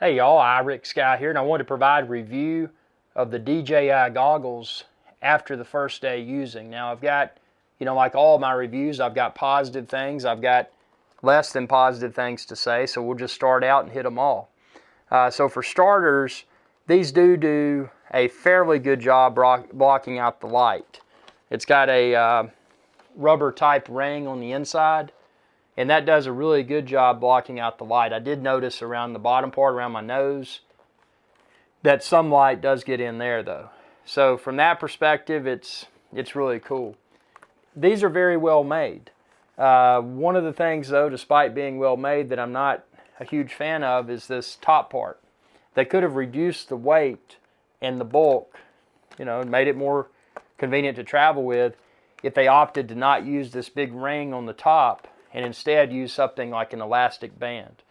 Hey y'all, iRick Sky here, and I wanted to provide a review of the DJI goggles after the first day using. Now I've got, like all my reviews, I've got positive things, I've got less than positive things to say, so we'll just start out and hit them all. So for starters, these do a fairly good job blocking out the light. It's got a rubber type ring on the inside, and that does a really good job blocking out the light. I did notice around the bottom part, around my nose, that some light does get in there though. So from that perspective, it's really cool. These are very well made. One of the things though, despite being well made, that I'm not a huge fan of is this top part. They could have reduced the weight and the bulk, and made it more convenient to travel with if they opted to not use this big ring on the top and instead use something like an elastic band.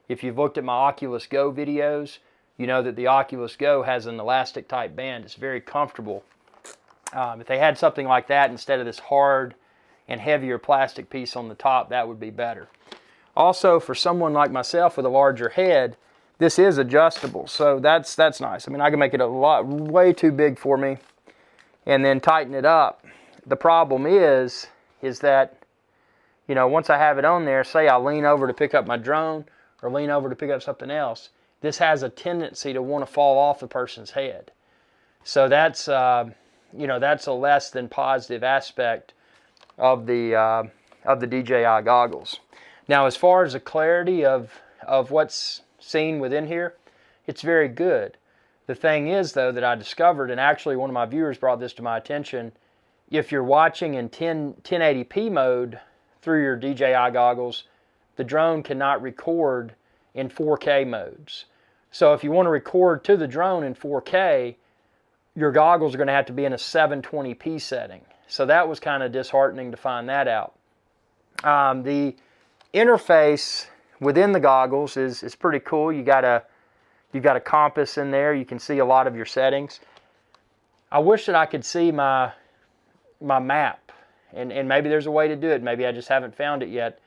If you've looked at my Oculus Go videos, you know that the Oculus Go has an elastic type band. It's very comfortable. If they had something like that instead of this hard and heavier plastic piece on the top, that would be better. Also, for someone like myself with a larger head, this is adjustable, so that's nice. I mean, I can make it way too big for me and then tighten it up. The problem is that once I have it on there, say I lean over to pick up my drone or lean over to pick up something else, this has a tendency to want to fall off the person's head. So that's that's a less than positive aspect of the DJI goggles. Now, as far as the clarity of what's seen within here, it's very good. The thing is though that I discovered, and actually one of my viewers brought this to my attention, if you're watching in 1080p mode through your DJI goggles, the drone cannot record in 4K modes. So if you want to record to the drone in 4K, your goggles are going to have to be in a 720p setting. So that was kind of disheartening to find that out. The interface within the goggles is pretty cool. You've got a compass in there. You can see a lot of your settings. I wish that I could see my map. And maybe there's a way to do it. Maybe I just haven't found it yet.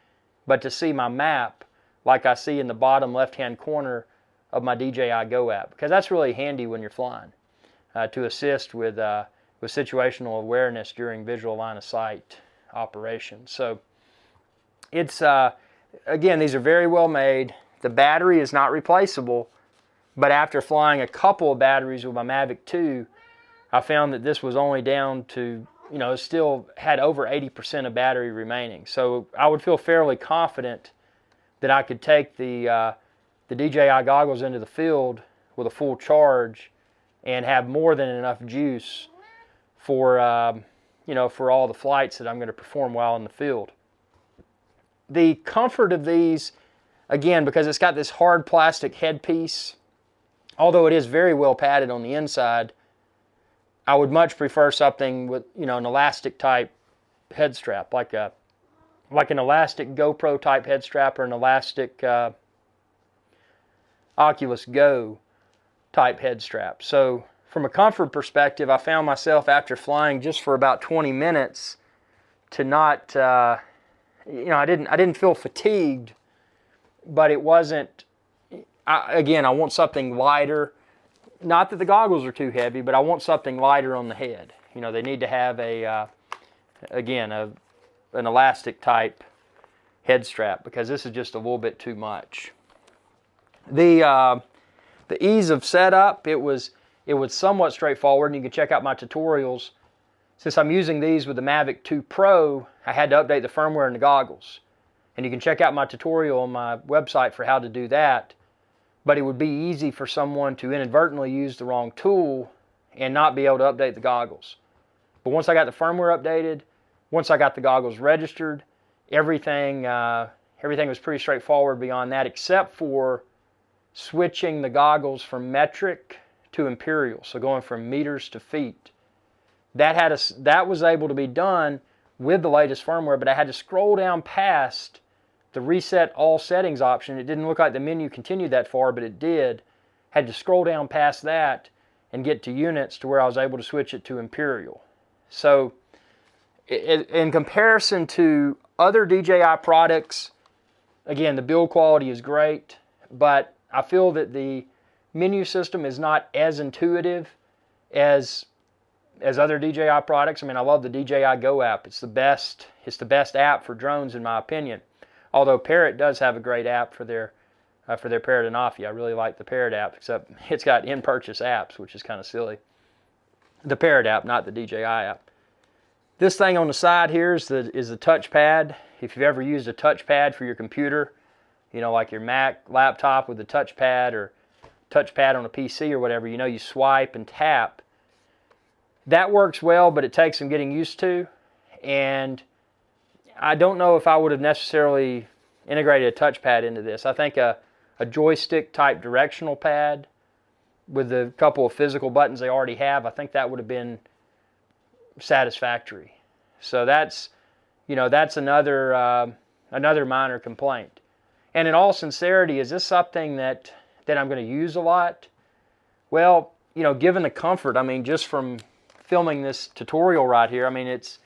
But to see my map like I see in the bottom left-hand corner of my DJI Go app. Because that's really handy when you're flying. To assist with situational awareness during visual line of sight operations. So it's, again, these are very well made. The battery is not replaceable. But after flying a couple of batteries with my Mavic 2, I found that this was only down to it still had over 80% of battery remaining. So I would feel fairly confident that I could take the DJI goggles into the field with a full charge and have more than enough juice for for all the flights that I'm going to perform while in the field. The comfort of these, again, because it's got this hard plastic headpiece, although it is very well padded on the inside, I would much prefer something with an elastic type head strap, like an elastic GoPro type head strap or an elastic Oculus Go type head strap. So from a comfort perspective, I found myself after flying just for about 20 minutes to not, I didn't feel fatigued, but it wasn't. I want something lighter. Not that the goggles are too heavy, but I want something lighter on the head. They need to have an elastic type head strap because this is just a little bit too much. The ease of setup, it was somewhat straightforward, and you can check out my tutorials. Since I'm using these with the Mavic 2 Pro, I had to update the firmware in the goggles. And you can check out my tutorial on my website for how to do that. But it would be easy for someone to inadvertently use the wrong tool and not be able to update the goggles. But once I got the firmware updated, once I got the goggles registered, everything was pretty straightforward beyond that, except for switching the goggles from metric to imperial, so going from meters to feet. That was able to be done with the latest firmware, but I had to scroll down past the reset all settings option. It didn't look like the menu continued that far, but it did. Had to scroll down past that and get to units to where I was able to switch it to imperial. So in comparison to other DJI products, again, the build quality is great, but I feel that the menu system is not as intuitive as other DJI products. I mean, I love the DJI Go app. It's the best app for drones in my opinion. Although Parrot does have a great app for their Parrot and Offie. I really like the Parrot app, except it's got in-purchase apps, which is kind of silly. The Parrot app, not the DJI app. This thing on the side here is the touchpad. If you've ever used a touchpad for your computer, you know, like your Mac laptop with a touchpad or touchpad on a PC or whatever, you know, you swipe and tap. That works well, but it takes some getting used to. And I don't know if I would have necessarily integrated a touchpad into this. I think a joystick type directional pad with a couple of physical buttons they already have, I think that would have been satisfactory. So that's, you know, that's another minor complaint. And in all sincerity, is this something that I'm going to use a lot? Well, you know, given the comfort, I mean, just from filming this tutorial right here, I mean, it's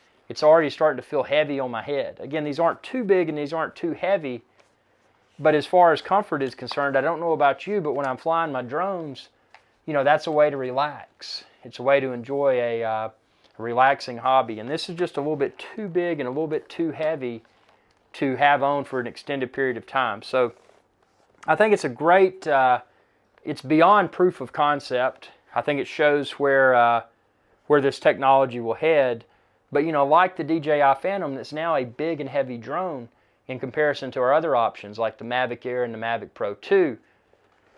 already starting to feel heavy on my head. Again, these aren't too big and these aren't too heavy, but as far as comfort is concerned, I don't know about you, but when I'm flying my drones, you know, that's a way to relax. It's a way to enjoy a relaxing hobby, and this is just a little bit too big and a little bit too heavy to have on for an extended period of time. So I think it's a great, it's beyond proof of concept. I think it shows where this technology will head. But, you know, like the DJI Phantom, that's now a big and heavy drone in comparison to our other options, like the Mavic Air and the Mavic Pro 2.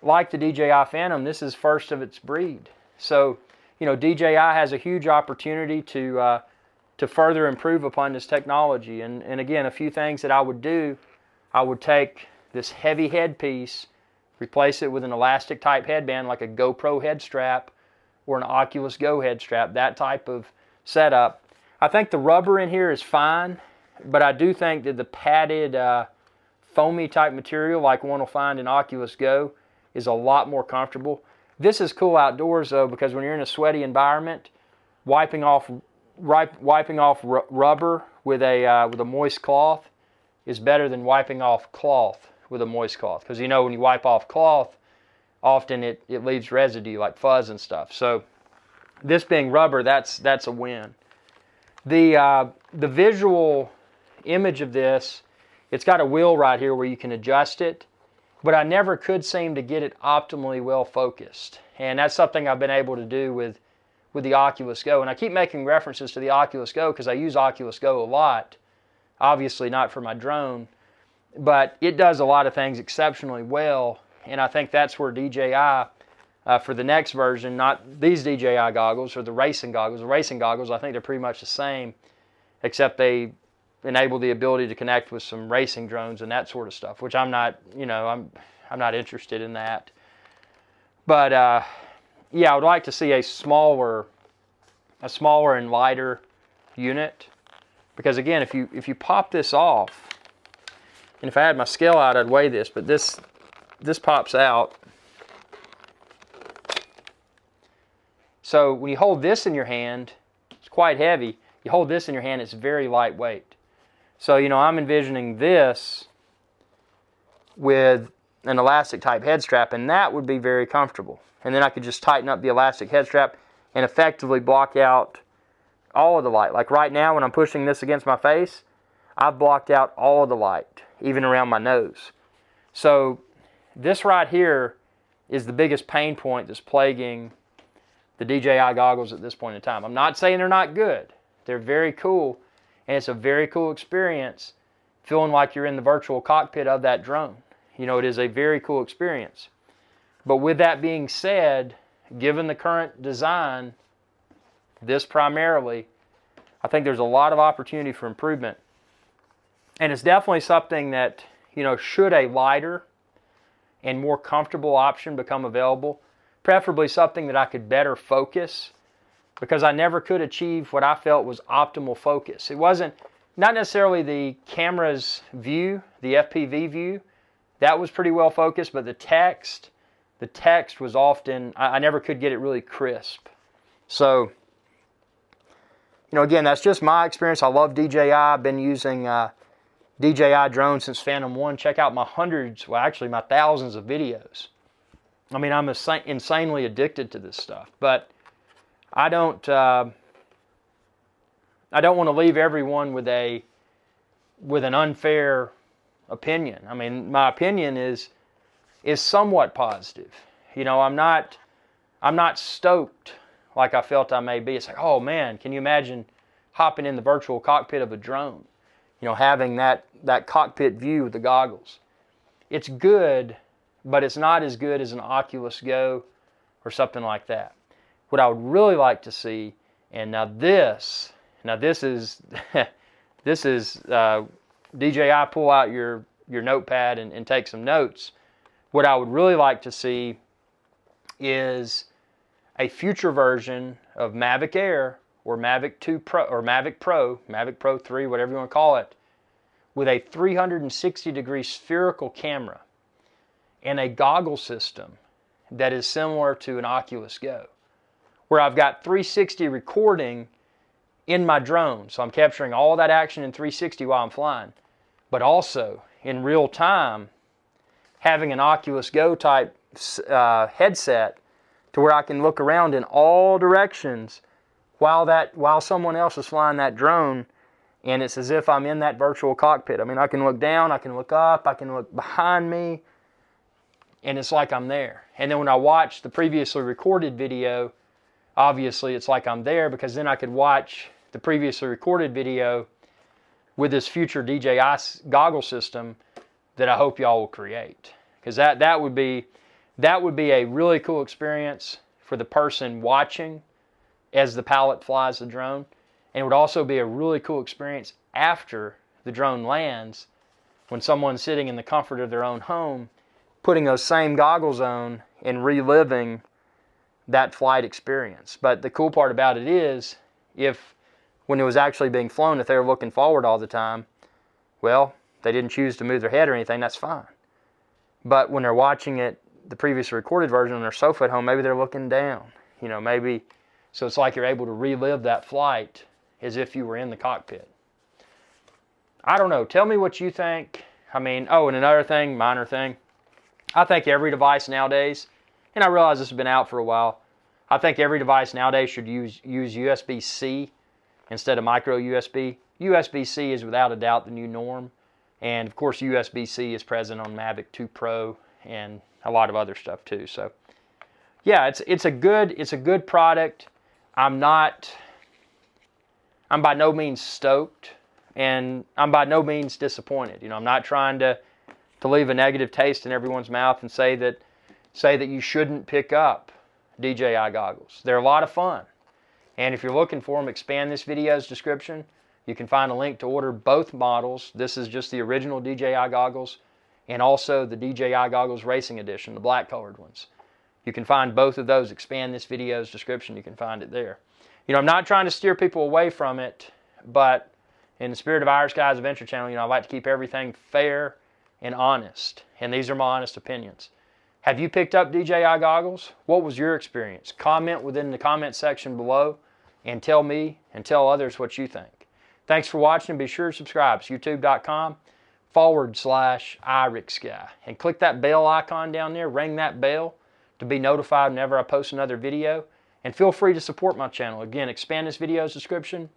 Like the DJI Phantom, this is first of its breed. So, you know, DJI has a huge opportunity to further improve upon this technology. And again, a few things that I would do, I would take this heavy headpiece, replace it with an elastic type headband like a GoPro head strap or an Oculus Go head strap, that type of setup. I think the rubber in here is fine, but I do think that the padded foamy type material like one will find in Oculus Go is a lot more comfortable. This is cool outdoors though, because when you're in a sweaty environment, wiping off rubber with a moist cloth is better than wiping off cloth with a moist cloth, because you know when you wipe off cloth, often it leaves residue like fuzz and stuff. So this being rubber, that's a win. The visual image of this, it's got a wheel right here where you can adjust it, but I never could seem to get it optimally well focused, and that's something I've been able to do with the Oculus Go. And I keep making references to the Oculus Go because I use Oculus Go a lot, obviously not for my drone, but it does a lot of things exceptionally well, and I think that's where DJI, for the next version, not these DJI goggles or the racing goggles. The racing goggles, I think they're pretty much the same, except they enable the ability to connect with some racing drones and that sort of stuff, which I'm not, you know, I'm not interested in that. But yeah, I would like to see a smaller and lighter unit, because again, if you pop this off, and if I had my scale out, I'd weigh this, but this pops out. So when you hold this in your hand, it's quite heavy. You hold this in your hand, it's very lightweight. So, you know, I'm envisioning this with an elastic type head strap, and that would be very comfortable. And then I could just tighten up the elastic head strap and effectively block out all of the light. Like right now when I'm pushing this against my face, I've blocked out all of the light, even around my nose. So this right here is the biggest pain point that's plaguing the DJI goggles at this point in time. I'm not saying they're not good. They're very cool, and it's a very cool experience feeling like you're in the virtual cockpit of that drone. You know, it is a very cool experience. But with that being said, given the current design, this primarily, I think there's a lot of opportunity for improvement. And it's definitely something that, you know, should a lighter and more comfortable option become available, preferably something that I could better focus, because I never could achieve what I felt was optimal focus. It wasn't, not necessarily the camera's view, the FPV view, that was pretty well focused, but the text was often, I never could get it really crisp. So, you know, again, that's just my experience. I love DJI. I've been using DJI drones since Phantom 1. Check out my hundreds, well actually my thousands of videos I mean, I'm insanely addicted to this stuff, but I don't want to leave everyone with an unfair opinion. I mean, my opinion is somewhat positive. You know, I'm not stoked like I felt I may be. It's like, oh man, can you imagine hopping in the virtual cockpit of a drone? You know, having that cockpit view with the goggles. It's good, but it's not as good as an Oculus Go or something like that. What I would really like to see, and now this is this is DJI, pull out your notepad and take some notes. What I would really like to see is a future version of Mavic Air or Mavic 2 Pro or Mavic Pro 3, whatever you want to call it, with a 360-degree spherical camera and a goggle system that is similar to an Oculus Go, where I've got 360 recording in my drone. So I'm capturing all that action in 360 while I'm flying, but also in real time having an Oculus Go type headset to where I can look around in all directions while someone else is flying that drone, and it's as if I'm in that virtual cockpit. I mean, I can look down, I can look up, I can look behind me, and it's like I'm there. And then when I watch the previously recorded video, obviously it's like I'm there, because then I could watch the previously recorded video with this future DJI goggle system that I hope y'all will create. Because that would be a really cool experience for the person watching as the pilot flies the drone. And it would also be a really cool experience after the drone lands, when someone's sitting in the comfort of their own home, putting those same goggles on and reliving that flight experience. But the cool part about it is, when it was actually being flown, if they were looking forward all the time, well, they didn't choose to move their head or anything, that's fine. But when they're watching it, the previously recorded version on their sofa at home, maybe they're looking down, maybe. So it's like you're able to relive that flight as if you were in the cockpit. I don't know. Tell me what you think. I mean, and another thing, minor thing. I think every device nowadays, and I realize this has been out for a while, I think every device nowadays should use USB-C instead of micro USB. USB-C is without a doubt the new norm. And of course, USB-C is present on Mavic 2 Pro and a lot of other stuff too. So yeah, it's a good product. I'm by no means stoked, and I'm by no means disappointed. I'm not trying to leave a negative taste in everyone's mouth and say that you shouldn't pick up DJI goggles. They're a lot of fun. And if you're looking for them, expand this video's description. You can find a link to order both models. This is just the original DJI goggles, and also the DJI goggles Racing Edition, the black colored ones. You can find both of those. Expand this video's description. You can find it there. I'm not trying to steer people away from it, but in the spirit of Irish Guys Adventure Channel, I like to keep everything fair and honest. And these are my honest opinions. Have you picked up DJI goggles? What was your experience? Comment within the comment section below and tell me and tell others what you think. Thanks for watching. Be sure to subscribe. It's youtube.com/IrixGuy. And click that bell icon down there. Ring that bell to be notified whenever I post another video. And feel free to support my channel. Again, expand this video's description.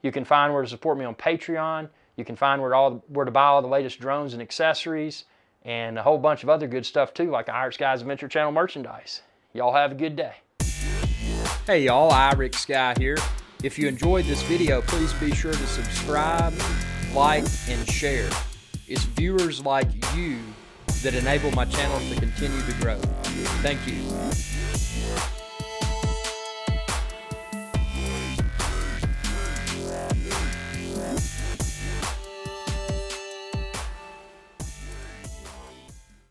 You can find where to support me on Patreon. You can find where to buy all the latest drones and accessories, and a whole bunch of other good stuff too, like Irish Guys Adventure Channel merchandise. Y'all have a good day. Hey y'all, Irix Guy here. If you enjoyed this video, please be sure to subscribe, like, and share. It's viewers like you that enable my channel to continue to grow. Thank you.